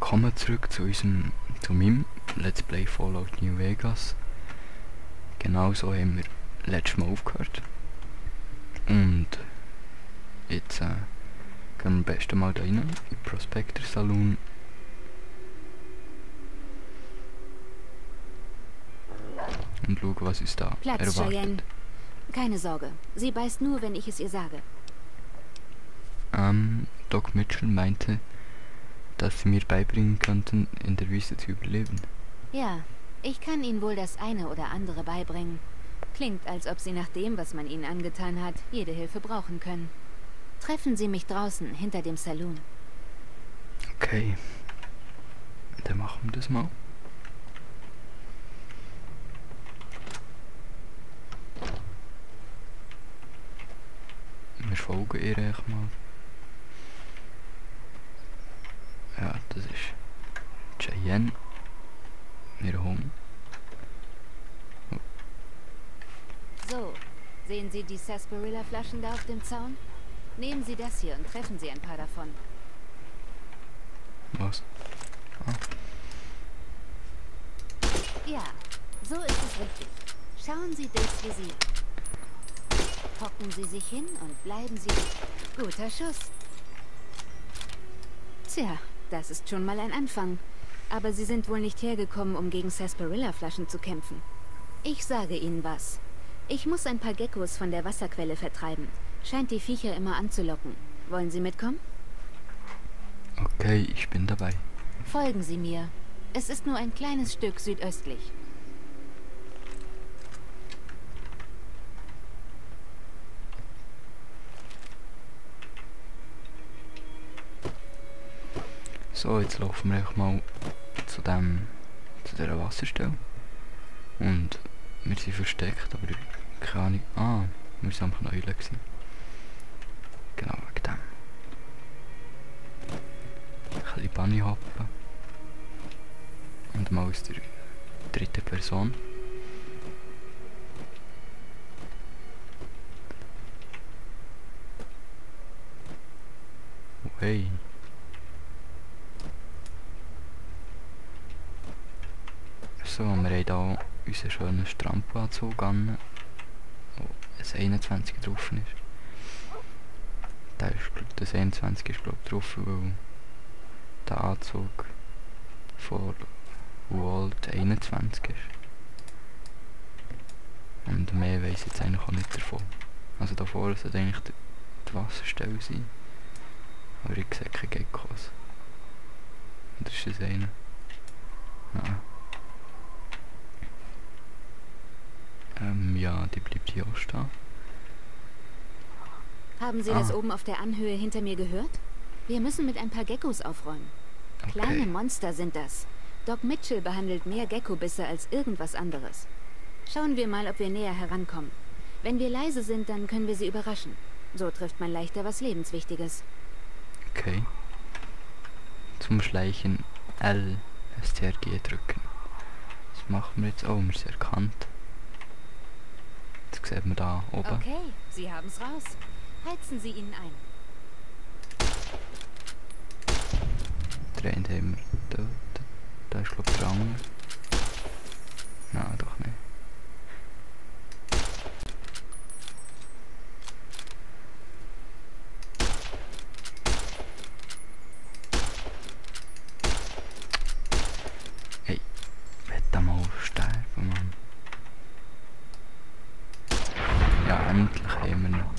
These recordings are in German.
Willkommen zurück zu meinem Let's Play Fallout New Vegas. Genau so haben wir letztes Mal aufgehört. Und jetzt gehen wir am besten mal da rein, in den Prospector Saloon. Und schauen, was uns da Platz, erwartet. Cheyenne. Keine Sorge, sie beißt nur, wenn ich es ihr sage. Doc Mitchell meinte, dass sie mir beibringen könnten, in der Wüste zu überleben. Ja, ich kann Ihnen wohl das eine oder andere beibringen. Klingt, als ob Sie nach dem, was man Ihnen angetan hat, jede Hilfe brauchen können. Treffen Sie mich draußen, hinter dem Saloon. Okay. Dann machen wir das mal. Wir folgen ihr echt mal. Ja, das ist Cheyenne. Ihr Hund. Oh. So, sehen Sie die Sarsaparilla-Flaschen da auf dem Zaun? Nehmen Sie das hier und treffen Sie ein paar davon. Was? Ah. Ja, so ist es richtig. Schauen Sie disresiert. Hocken Sie sich hin und bleiben Sie... Guter Schuss. Tja, das ist schon mal ein Anfang. Aber Sie sind wohl nicht hergekommen, um gegen Sarsaparilla-Flaschen zu kämpfen. Ich sage Ihnen was. Ich muss ein paar Geckos von der Wasserquelle vertreiben. Scheint die Viecher immer anzulocken. Wollen Sie mitkommen? Okay, ich bin dabei. Folgen Sie mir. Es ist nur ein kleines Stück südöstlich. So, jetzt laufen wir einfach mal zu dieser Wasserstelle. Und wir sind versteckt, aber keine Ahnung. Ah, wir sind einfach noch Eulen gewesen. Genau, wegen dem. Ein bisschen Bunny hoppen. Und mal aus der dritten Person. Oh, hey. So, wir haben hier unseren schönen Strampelanzug an, wo ein 21 drauf ist. Das 21 ist glaube ich drauf, weil der Anzug von Walt 21 ist. Und mehr weiss ich jetzt eigentlich auch nicht davon. Also davor sollte eigentlich die Wasserstelle sein. Aber ich sehe keine Geckos. Und das ist das eine. Ja. Ja, die bleibt hier auch stehen. Haben Sie das oben auf der Anhöhe hinter mir gehört? Wir müssen mit ein paar Geckos aufräumen. Okay. Kleine Monster sind das. Doc Mitchell behandelt mehr Geckobisse als irgendwas anderes. Schauen wir mal, ob wir näher herankommen. Wenn wir leise sind, dann können wir sie überraschen. So trifft man leichter was Lebenswichtiges. Okay. Zum Schleichen L STRG drücken. Das machen wir jetzt auch, wir sind erkannt. Jetzt sieht man da oben. Okay, Sie haben's raus. Heizen Sie ihn ein. Den einen haben wir dort. Da ist glaube ich der andere. Nein, doch nicht. Hey, ich will da mal sterben, Mann. Ja, endlich haben wir noch.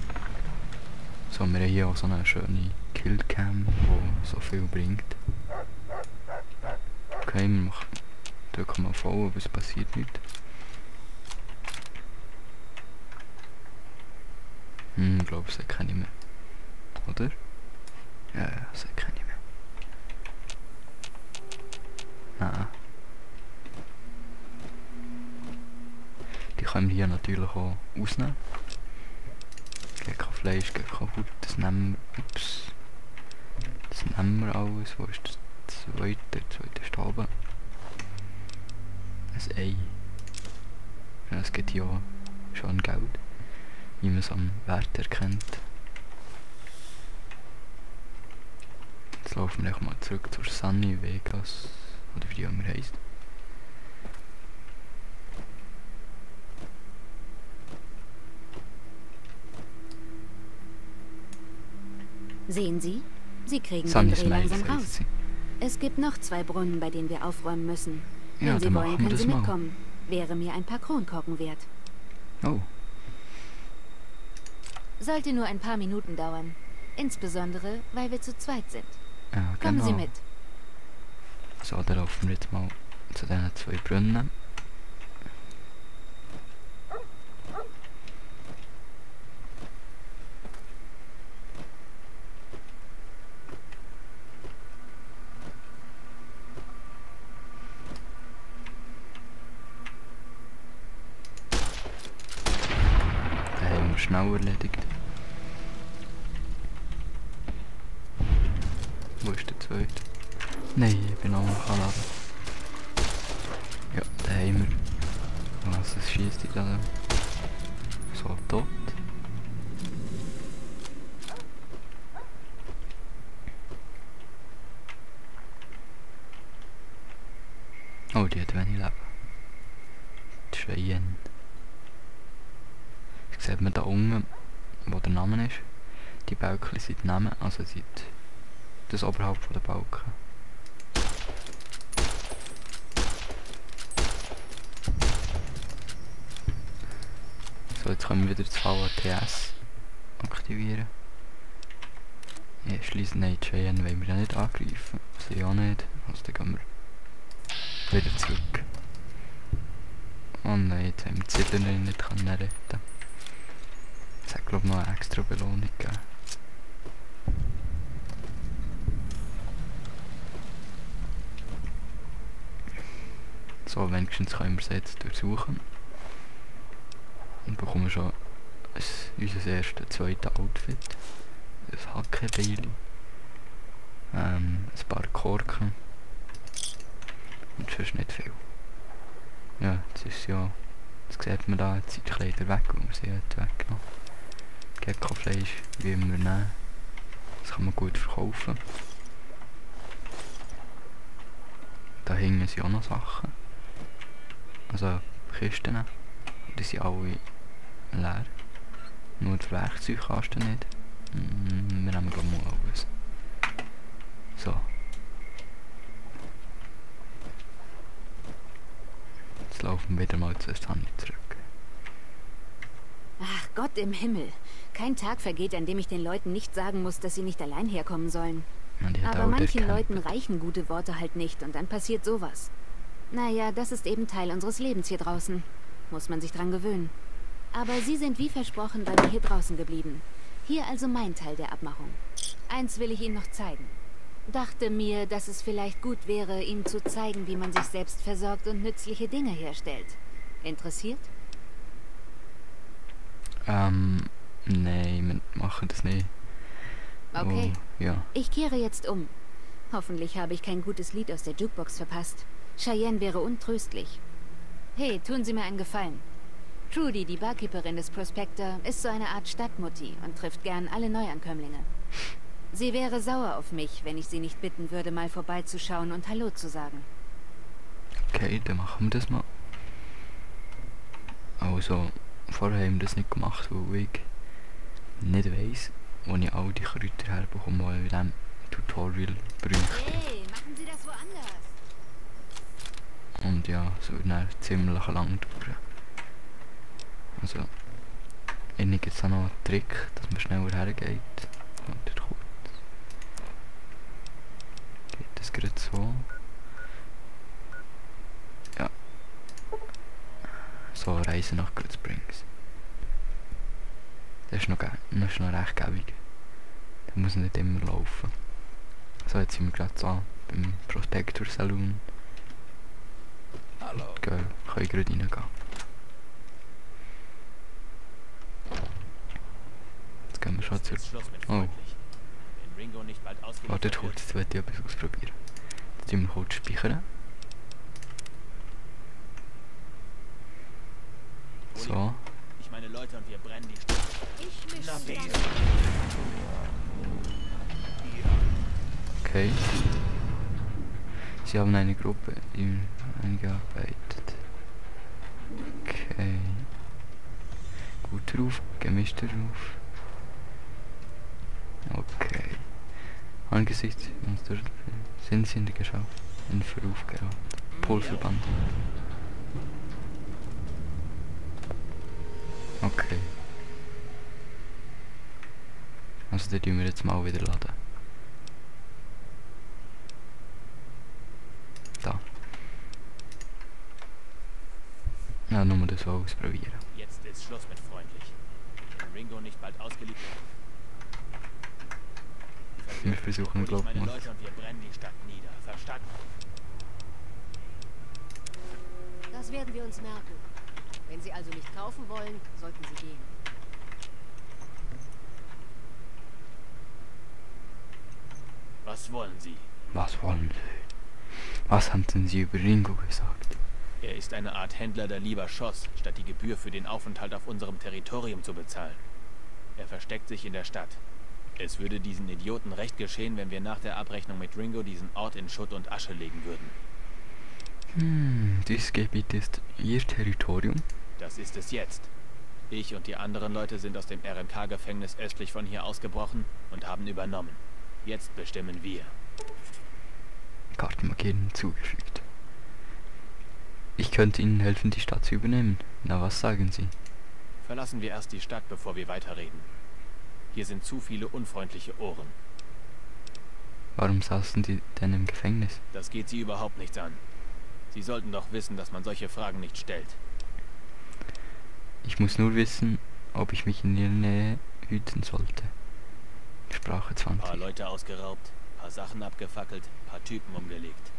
So, wir haben hier auch so eine schöne Killcam, die so viel bringt. Okay, wir drücken mal voll, aber es passiert nicht. Ich glaube, es hat keine mehr. Oder? Ja, es hat keine mehr. Nein. Die können wir hier natürlich auch ausnehmen. Fleisch, Haut, das nehmen wir. Ups. Das nehmen wir alles. Wo ist das zweite? Der zweite ist da oben. Ein Ei. Ja, es gibt ja schon Geld. Wie man es am Wert erkennt. Jetzt laufen wir mal zurück zur Sunny Vegas, oder wie die immer heisst. Sehen Sie? Sie kriegen Sunny den Dreh Smiles langsam heisst raus. sie. Es gibt noch 2 Brunnen, bei denen wir aufräumen müssen. Ja, Wenn Sie dann wollen, machen wir können das Sie mal. mitkommen. Wäre mir ein paar Kronkorken wert. Oh, Sollte nur ein paar Minuten dauern. Insbesondere, weil wir zu zweit sind. ja, Kommen genau. Sie mit. So, dann laufen wir jetzt mal zu diesen 2 Brunnen. Den haben wir schnell erledigt. Wo ist der zweite? Nein, ich bin auch noch anladen. Ja, den haben wir. Was schießt die da? So, tot. Oh, die hat wenig Leben. Die Cheyenne. Das sieht man da unten, wo der Name ist. Die Balken sind die Namen, also sind das oberhalb von der Balken. So, jetzt können wir wieder das VATS aktivieren. Ja, schließen, nein, die Cheyenne wollen wir ja nicht angreifen. Sie auch nicht. Also dann gehen wir wieder zurück. Oh nein, jetzt haben wir die Siedlerin nicht retten. Es hat, glaube ich, noch eine extra Belohnung gegeben. So, wenigstens können wir sie jetzt durchsuchen. Und bekommen schon unser erstes, zweites Outfit. Ein Hackenbeil. Ein paar Korken. Und sonst nicht viel. Ja, jetzt ist ja... Jetzt sieht man da, jetzt sind die Kleider weg, und wir sie hat weggenommen. Gecko-Fleisch, wie immer nehmen. Das kann man gut verkaufen. Da hingen sind auch noch Sachen. Also Kisten. Die sind alle leer. Nur das Werkzeug kannst du nicht. Wir nehmen glaube ich mal alles. So. Jetzt laufen wir wieder mal zu Sunny zurück. Ach Gott im Himmel. Kein Tag vergeht, an dem ich den Leuten nicht sagen muss, dass sie nicht allein herkommen sollen. Ja, die hat Aber auch manchen dort Leuten reichen gute Worte halt nicht und dann passiert sowas. Naja, das ist eben Teil unseres Lebens hier draußen. Muss man sich dran gewöhnen. Aber Sie sind wie versprochen bei mir hier draußen geblieben. Hier also mein Teil der Abmachung. Eins will ich Ihnen noch zeigen. Dachte mir, dass es vielleicht gut wäre, Ihnen zu zeigen, wie man sich selbst versorgt und nützliche Dinge herstellt. Interessiert? Nein, wir machen das nicht. Okay. Oh, ja. Ich kehre jetzt um. Hoffentlich habe ich kein gutes Lied aus der Jukebox verpasst. Cheyenne wäre untröstlich. Hey, tun Sie mir einen Gefallen. Trudy, die Barkeeperin des Prospector, ist so eine Art Stadtmutti und trifft gern alle Neuankömmlinge. Sie wäre sauer auf mich, wenn ich sie nicht bitten würde, mal vorbeizuschauen und Hallo zu sagen. Okay, dann machen wir das mal. Also, vorher haben wir das nicht gemacht, weil ich nicht weiss, wo ich all die Kräuter herbekomme, die ich in diesem Tutorial bräuchte. Hey, machen Sie das woanders? Und ja, es wird dann ziemlich lang dauern. Also, innen gibt es auch noch einen Trick, dass man schneller hergeht. Wartet kurz. Geht das gerade so? Ja. So, Reise nach Good Springs. Das ist noch recht gäbig. Da muss nicht immer laufen. So, jetzt sind wir gerade so beim Prospector Saloon. Hallo. Können gerade reingehen. Jetzt gehen wir schon zurück. Oh, wartet kurz, jetzt möchte ich etwas ausprobieren. Jetzt müssen wir kurz speichern. So. Ich meine Leute und wir brennen die Stadt. Ich mische Okay. Sie haben eine Gruppe eingearbeitet. Okay. Guter Ruf, gemischter Ruf. Okay. Angesichts unserer sind sie in der Geschau in Verruf geraten. Pulverband. Okay. Also den tun wir jetzt mal wieder laden. Da. Ja, nur mal das so ausprobieren. Jetzt ist Schluss mit freundlich. Wenn Ringo nicht bald ausgeliefert Wir versuchen, hol ich meine glaube Leute und wir brennen die Stadt nieder. Verstanden? Das werden wir uns merken. Wenn Sie also nicht kaufen wollen, sollten Sie gehen. Was wollen Sie? Was wollen Sie? Was haben denn Sie über Ringo gesagt? Er ist eine Art Händler, der lieber schoss, statt die Gebühr für den Aufenthalt auf unserem Territorium zu bezahlen. Er versteckt sich in der Stadt. Es würde diesen Idioten recht geschehen, wenn wir nach der Abrechnung mit Ringo diesen Ort in Schutt und Asche legen würden. Dieses Gebiet ist Ihr Territorium? Das ist es jetzt. Ich und die anderen Leute sind aus dem RNK-Gefängnis östlich von hier ausgebrochen und haben übernommen. Jetzt bestimmen wir. Kartenmarkieren hinzugefügt. Ich könnte Ihnen helfen, die Stadt zu übernehmen. Na, was sagen Sie? Verlassen wir erst die Stadt, bevor wir weiterreden. Hier sind zu viele unfreundliche Ohren. Warum saßen Sie denn im Gefängnis? Das geht Sie überhaupt nichts an. Sie sollten doch wissen, dass man solche Fragen nicht stellt. Ich muss nur wissen, ob ich mich in Ihrer Nähe hüten sollte. Sprache Ein paar 20. Leute ausgeraubt, paar Sachen abgefackelt, paar Typen umgelegt.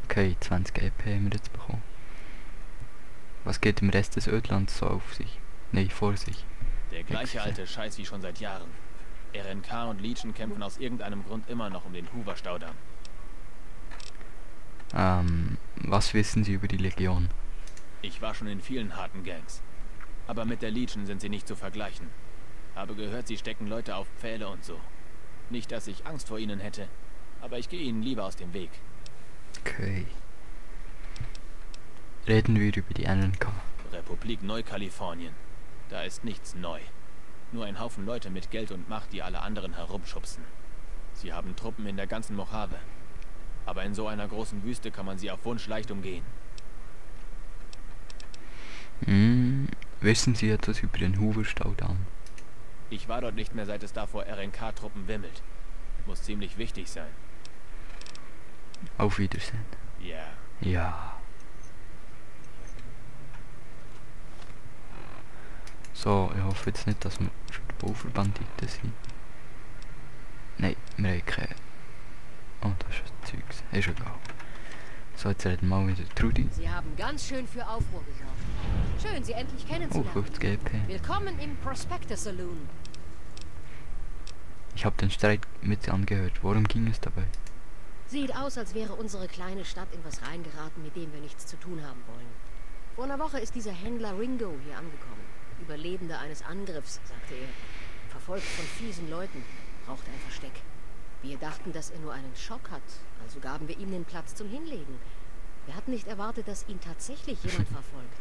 Okay, 20 EP haben wir jetzt bekommen. Was geht im Rest des Ödlands so auf sich? Nee, vor sich. Der gleiche Hexe. alte Scheiß wie schon seit Jahren. RNK und Legion kämpfen aus irgendeinem Grund immer noch um den Hoover-Staudamm. Was wissen Sie über die Legion? Ich war schon in vielen harten Gangs. Aber mit der Legion sind sie nicht zu vergleichen. Habe gehört, sie stecken Leute auf Pfähle und so. Nicht, dass ich Angst vor ihnen hätte, aber ich gehe ihnen lieber aus dem Weg. Okay. Reden wir über die RNK. Republik Neukalifornien. Da ist nichts neu. Nur ein Haufen Leute mit Geld und Macht, die alle anderen herumschubsen. Sie haben Truppen in der ganzen Mojave. Aber in so einer großen Wüste kann man sie auf Wunsch leicht umgehen. Wissen Sie etwas über den Hoover-Staudamm? Ich war dort nicht mehr, seit es da vor RNK-Truppen wimmelt. Muss ziemlich wichtig sein. Auf Wiedersehen. Ja. Ja. So, ich hoffe jetzt nicht, dass wir Pulverbanditen sind. Nein, wir haben keine. Oh, das ist ein Zeugs. Ist egal. So, jetzt reden wir mal mit der Trudi. Sie haben ganz schön für Aufruhr gesorgt. Schön, Sie endlich Oh, kennenzulernen. 50 EP. Willkommen im Prospector Saloon. Ich habe den Streit mit angehört. Worum ging es dabei? Sieht aus, als wäre unsere kleine Stadt in was reingeraten, mit dem wir nichts zu tun haben wollen. Vor einer Woche ist dieser Händler Ringo hier angekommen. Überlebender eines Angriffs, sagte er. Verfolgt von fiesen Leuten, braucht ein Versteck. Wir dachten, dass er nur einen Schock hat, also gaben wir ihm den Platz zum Hinlegen. Wir hatten nicht erwartet, dass ihn tatsächlich jemand verfolgt.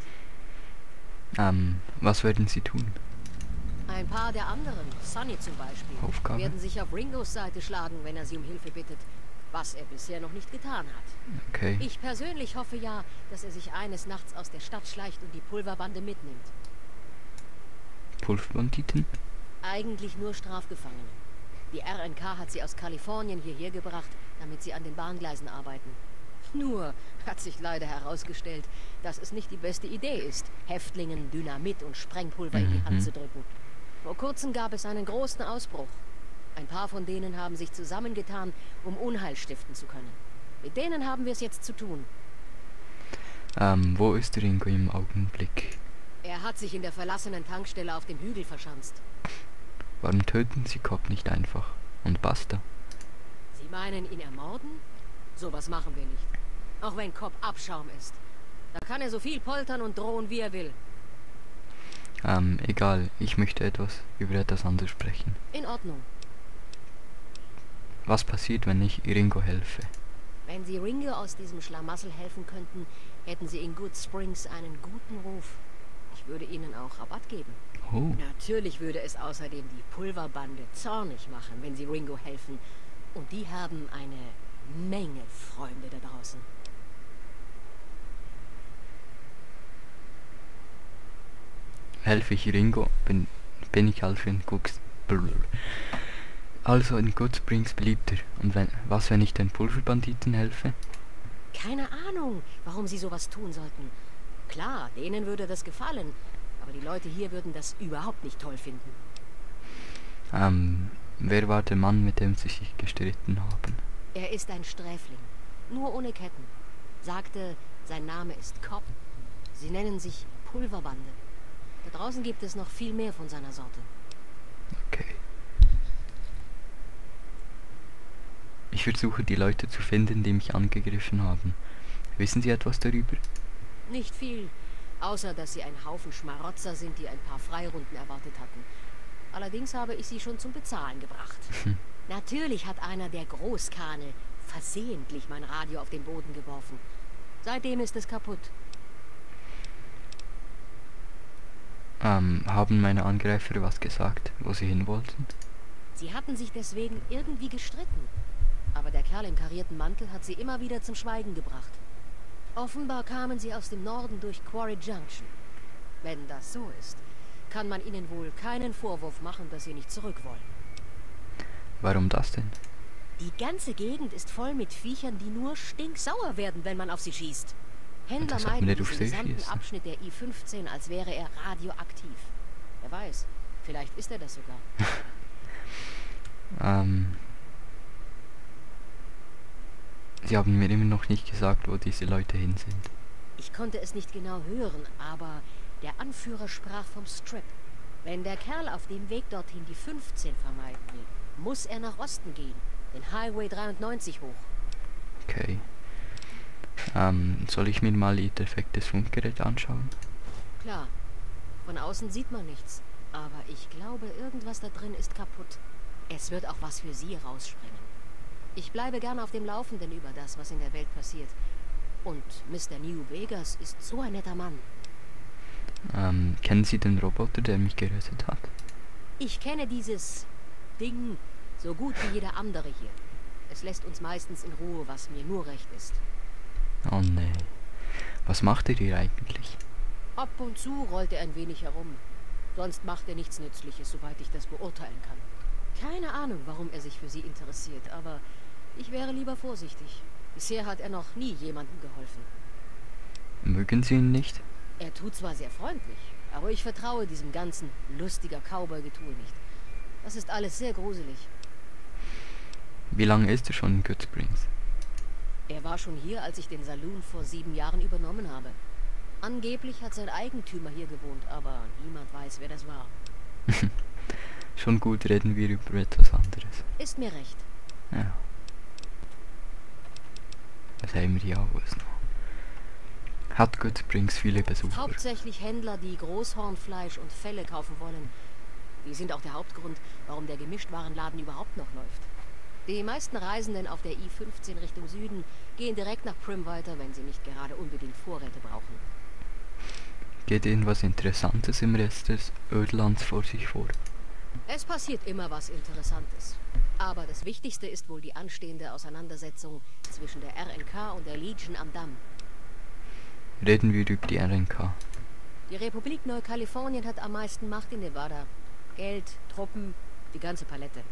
Was werden Sie tun? Ein paar der anderen, Sonny zum Beispiel, Aufgabe? werden sich auf Ringos Seite schlagen, wenn er sie um Hilfe bittet, was er bisher noch nicht getan hat. Okay. Ich persönlich hoffe ja, dass er sich eines Nachts aus der Stadt schleicht und die Pulverbande mitnimmt. Pulverbanditen? Eigentlich nur Strafgefangene. Die RNK hat sie aus Kalifornien hierher gebracht, damit sie an den Bahngleisen arbeiten. Nur hat sich leider herausgestellt, dass es nicht die beste Idee ist, Häftlingen Dynamit und Sprengpulver in die Hand zu drücken. Vor kurzem gab es einen großen Ausbruch. Ein paar von denen haben sich zusammengetan, um Unheil stiften zu können. Mit denen haben wir es jetzt zu tun. Wo ist Ringo im Augenblick? Er hat sich in der verlassenen Tankstelle auf dem Hügel verschanzt. Warum töten Sie Cobb nicht einfach? Und basta. Sie meinen, ihn ermorden? Sowas machen wir nicht. Auch wenn Cobb Abschaum ist. Da kann er so viel poltern und drohen, wie er will. Egal, ich möchte über etwas anderes sprechen. In Ordnung. Was passiert, wenn ich Ringo helfe? Wenn Sie Ringo aus diesem Schlamassel helfen könnten, hätten Sie in Good Springs einen guten Ruf. Ich würde Ihnen auch Rabatt geben. Oh, Natürlich würde es außerdem die Pulverbande zornig machen, wenn Sie Ringo helfen. Und die haben eine Menge Freunde da draußen. helfe ich Ringo, bin ich also in Good Springs beliebter. Und was, wenn ich den Pulverbanditen helfe? Keine Ahnung, warum Sie sowas tun sollten. Klar, denen würde das gefallen, aber die Leute hier würden das überhaupt nicht toll finden. Wer war der Mann, mit dem Sie sich gestritten haben? Er ist ein Sträfling, nur ohne Ketten. Sagte, sein Name ist Cobb. Sie nennen sich Pulverbande. Da draußen gibt es noch viel mehr von seiner Sorte. Okay. Ich versuche die Leute zu finden, die mich angegriffen haben. Wissen Sie etwas darüber? Nicht viel, außer dass sie ein Haufen Schmarotzer sind, die ein paar Freirunden erwartet hatten. Allerdings habe ich sie schon zum Bezahlen gebracht. Natürlich hat einer der Großkane versehentlich mein Radio auf den Boden geworfen. Seitdem ist es kaputt. Haben meine Angreifer was gesagt, wo sie hin wollten? Sie hatten sich deswegen irgendwie gestritten. Aber der Kerl im karierten Mantel hat sie immer wieder zum Schweigen gebracht. Offenbar kamen sie aus dem Norden durch Quarry Junction. Wenn das so ist, kann man ihnen wohl keinen Vorwurf machen, dass sie nicht zurück wollen. Warum das denn? Die ganze Gegend ist voll mit Viechern, die nur stinksauer werden, wenn man auf sie schießt. Händler Das hat mir meiden nicht auf diesen sie gesamten schießen. Abschnitt der I-15, als wäre er radioaktiv. Wer weiß, vielleicht ist er das sogar. Sie haben mir immer noch nicht gesagt, wo diese Leute hin sind. Ich konnte es nicht genau hören, aber der Anführer sprach vom Strip. Wenn der Kerl auf dem Weg dorthin die 15 vermeiden will, muss er nach Osten gehen, den Highway 93 hoch. Okay. Soll ich mir mal Ihr defektes Funkgerät anschauen? Klar, von außen sieht man nichts, aber ich glaube, irgendwas da drin ist kaputt. Es wird auch was für Sie rausspringen. Ich bleibe gern auf dem Laufenden über das, was in der Welt passiert. Und Mr. New Vegas ist so ein netter Mann. Kennen Sie den Roboter, der mich gerettet hat? Ich kenne dieses Ding so gut wie jeder andere hier. Es lässt uns meistens in Ruhe, was mir nur recht ist. Oh nee. Was macht er hier eigentlich? Ab und zu rollt er ein wenig herum. Sonst macht er nichts Nützliches, soweit ich das beurteilen kann. Keine Ahnung, warum er sich für Sie interessiert, aber ich wäre lieber vorsichtig. Bisher hat er noch nie jemandem geholfen. Mögen Sie ihn nicht? Er tut zwar sehr freundlich, aber ich vertraue diesem ganzen lustiger Cowboy-Getue nicht. Das ist alles sehr gruselig. Wie lange ist er schon in Good Springs? Er war schon hier, als ich den Saloon vor 7 Jahren übernommen habe. Angeblich hat sein Eigentümer hier gewohnt, aber niemand weiß, wer das war. Schon gut, reden wir über etwas anderes. Ist mir recht. Ja. Was haben wir hier alles noch? Hat Good Springs viele Besucher? Hauptsächlich Händler, die Großhornfleisch und Felle kaufen wollen. Die sind auch der Hauptgrund, warum der Gemischtwarenladen überhaupt noch läuft. Die meisten Reisenden auf der I-15 Richtung Süden gehen direkt nach Primm weiter, wenn sie nicht gerade unbedingt Vorräte brauchen. Geht irgendwas Interessantes im Rest des Ödlands vor sich vor? Es passiert immer was Interessantes. Aber das Wichtigste ist wohl die anstehende Auseinandersetzung zwischen der RNK und der Legion am Damm. Reden wir über die RNK. Die Republik Neukalifornien hat am meisten Macht in Nevada. Geld, Truppen, die ganze Palette.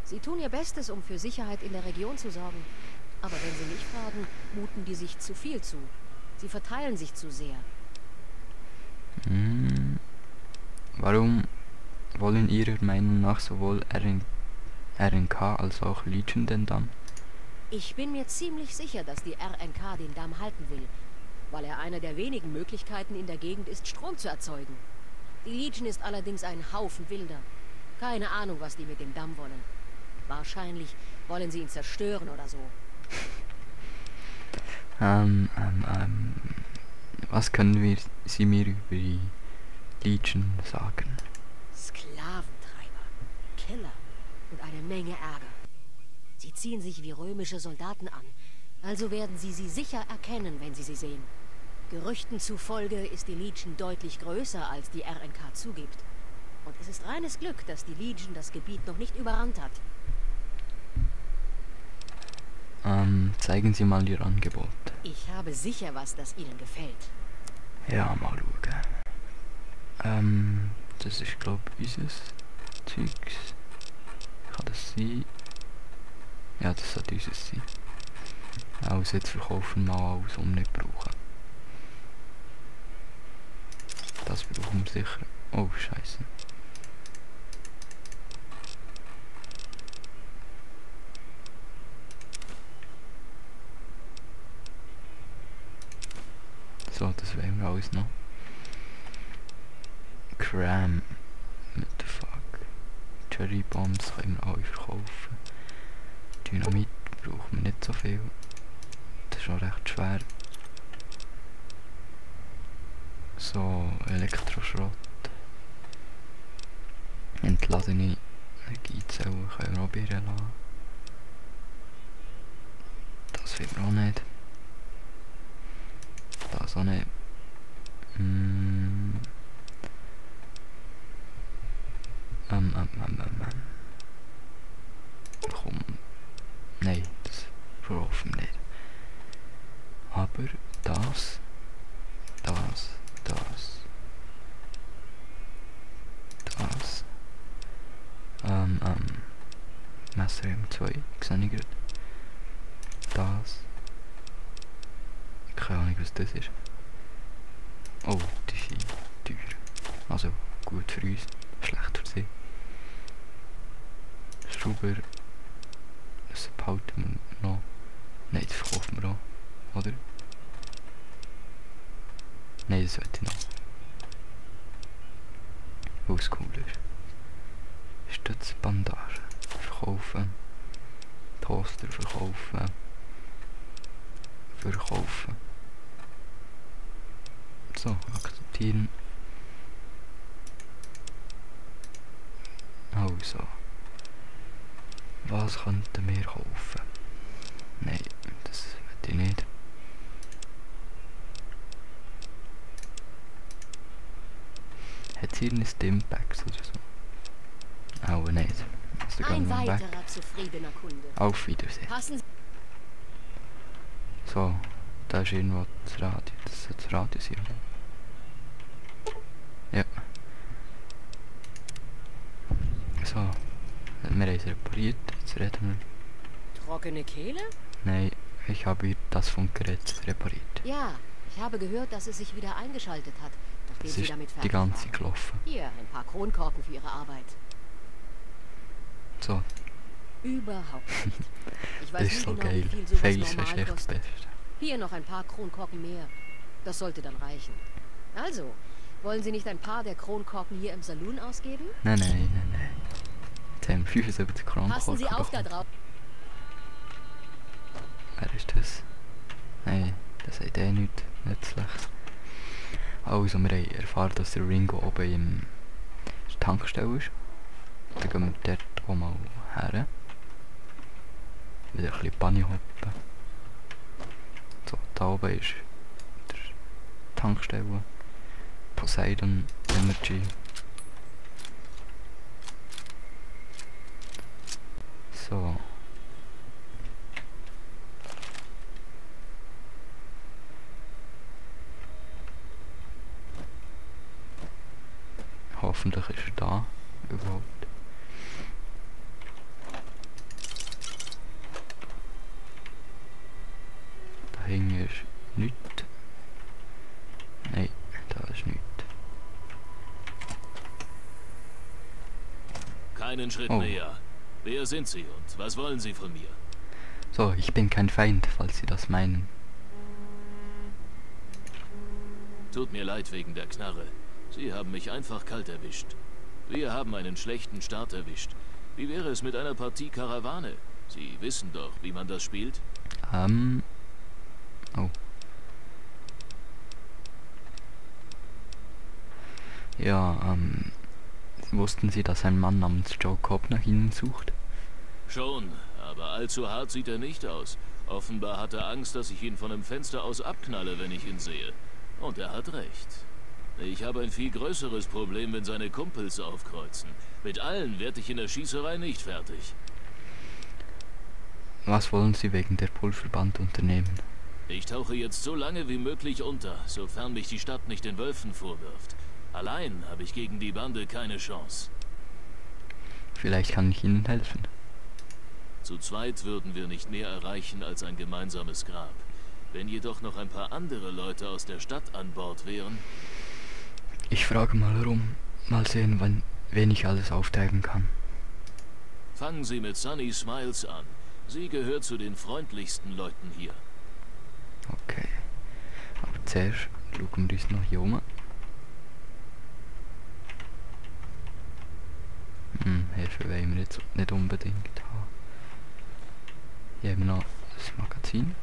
Sie tun ihr Bestes, um für Sicherheit in der Region zu sorgen. Aber wenn Sie mich fragen, muten die sich zu viel zu. Sie verteilen sich zu sehr. Warum wollen Ihrer Meinung nach sowohl RNK als auch Legion den Damm? Ich bin mir ziemlich sicher, dass die RNK den Damm halten will, weil er eine der wenigen Möglichkeiten in der Gegend ist, Strom zu erzeugen. Die Legion ist allerdings ein Haufen Wilder. Keine Ahnung, was die mit dem Damm wollen. Wahrscheinlich wollen sie ihn zerstören oder so. Was können Sie mir über die Legion sagen. Sklaventreiber, Killer und eine Menge Ärger. Sie ziehen sich wie römische Soldaten an, also werden sie sicher erkennen, wenn sie sehen. Gerüchten zufolge ist die Legion deutlich größer, als die RNK zugibt. Und es ist reines Glück, dass die Legion das Gebiet noch nicht überrannt hat. Zeigen Sie mal Ihr Angebot. Ich habe sicher was, das Ihnen gefällt. Ja, mal schauen. Das ist, glaube ich, unser Zeugs. Kann das sein? Ja, das sollte unser sein. Also jetzt verkaufen wir mal alles, was wir nicht brauchen. Das brauchen wir sicher. Oh, scheiße. So, das wollen wir alles noch. Cram. What the fuck. Cherry Bombs können wir alle verkaufen. Dynamit brauchen wir nicht so viel. Das ist schon recht schwer. So, Elektroschrott. Entladene Energiezellen können wir auch bieren lassen. Das will wir auch nicht. Das auch nicht. Komm. Nein, das verkaufen wir nicht. Aber das. Messer M2, sehe ich gerade. Das. Keine Ahnung, was das ist. Oh, die sind teuer. Also gut für uns, schlecht für sie. Schrauber. Das behalten wir noch. Nein, das verkaufen wir auch. Oder? Nein, das sollte ich noch. Wo es cool ist. Stützbandage. Verkaufen. Poster verkaufen. Verkaufen. So, akzeptieren. Also. Was könnten wir kaufen? Nein, das will ich nicht. Hat sie irgendeine Stimpacks oder so? Auch nicht. Also Ein gehen wir weg. weiterer zufriedener Kunde. Auf Wiedersehen. Passen Sie. So, da ist irgendwo das Radio. Das sollte das Radio sein. Ja. So. Wir haben es repariert. Jetzt reden wir. Trockene Kehle? Nein, ich habe ihr das Funkgerät repariert. Ja, ich habe gehört, dass es sich wieder eingeschaltet hat, nachdem Es Sie ist damit die fertig ganze waren. gelaufen. Hier, ein paar Kronkorken für Ihre Arbeit. So, Überhaupt nicht. Ich das weiß ist nie so genau, geil. wie viel sowas Fails ist normal echt das kostet. Beste. Hier noch ein paar Kronkorken mehr. Das sollte dann reichen. Also, wollen Sie nicht ein paar der Kronkorken hier im Saloon ausgeben? Nein. Jetzt haben wir 75 Kronkorken Passen Sie auf da bekommen. drauf. Wer ist das? Nein, das sagt eh nichts nützlich. Also, wir haben erfahren, dass der Ringo oben in der Tankstelle ist. Dann gehen wir dort auch mal her. Wieder ein bisschen Bunny hoppen. So, da oben ist der Tankstelle. Poseidon Energy. So. Hoffentlich ist er da überhaupt. Da hinten ist nichts. Nein, da ist nichts. Keinen Schritt Oh. näher. Wer sind Sie und was wollen Sie von mir? So, ich bin kein Feind, falls Sie das meinen. Tut mir leid wegen der Knarre. Sie haben mich einfach kalt erwischt. Wir haben einen schlechten Start erwischt. Wie wäre es mit einer Partie Karawane? Sie wissen doch, wie man das spielt? Oh. Ja, wussten Sie, dass ein Mann namens Joe Cobb nach Ihnen sucht? Schon, aber allzu hart sieht er nicht aus. Offenbar hat er Angst, dass ich ihn von einem Fenster aus abknalle, wenn ich ihn sehe. Und er hat recht. Ich habe ein viel größeres Problem, wenn seine Kumpels aufkreuzen. Mit allen werde ich in der Schießerei nicht fertig. Was wollen Sie wegen der Pulverband unternehmen? Ich tauche jetzt so lange wie möglich unter, sofern mich die Stadt nicht den Wölfen vorwirft. Allein habe ich gegen die Bande keine Chance. Vielleicht kann ich Ihnen helfen. Zu zweit würden wir nicht mehr erreichen als ein gemeinsames Grab. Wenn jedoch noch ein paar andere Leute aus der Stadt an Bord wären... Ich frage mal rum. Mal sehen, wen ich alles auftreiben kann. Fangen Sie mit Sunny Smiles an. Sie gehört zu den freundlichsten Leuten hier. Okay. Aber zuerst schauen wir uns noch hier um. Hilfe wollen wir jetzt nicht unbedingt haben. Hier haben wir noch das Magazin.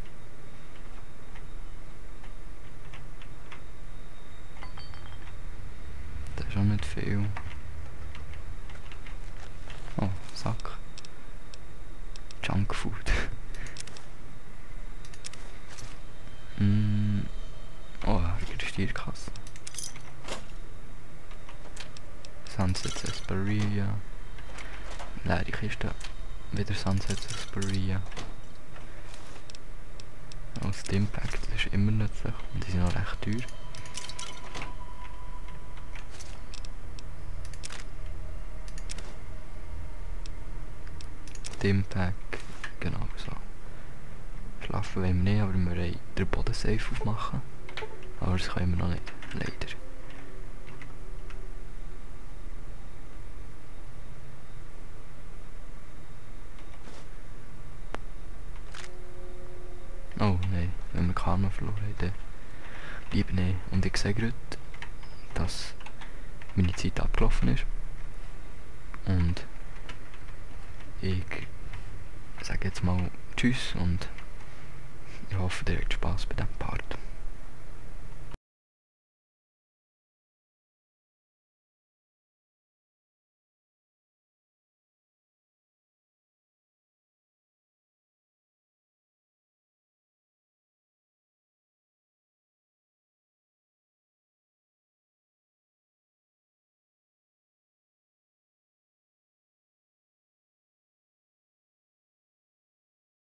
Das ist auch nicht viel. Oh, Sack. Junkfood. Oh, Registrierkasse. Sunset Sarsaparilla. Leere Kiste. Wieder Sunset Sarsaparilla. Oh, Stimpack, das ist immer nützlich. Und die sind auch recht teuer. Stimpack, genau so. Schlafen wollen wir nicht, aber wir wollen den Boden safe aufmachen. Aber das können wir noch nicht, leider. Oh nein, wenn wir Karma verloren haben, dann lieber nein. Und ich sehe gerade, dass meine Zeit abgelaufen ist. Und ich sage jetzt mal Tschüss und ich hoffe, ihr habt Spaß bei diesem Part.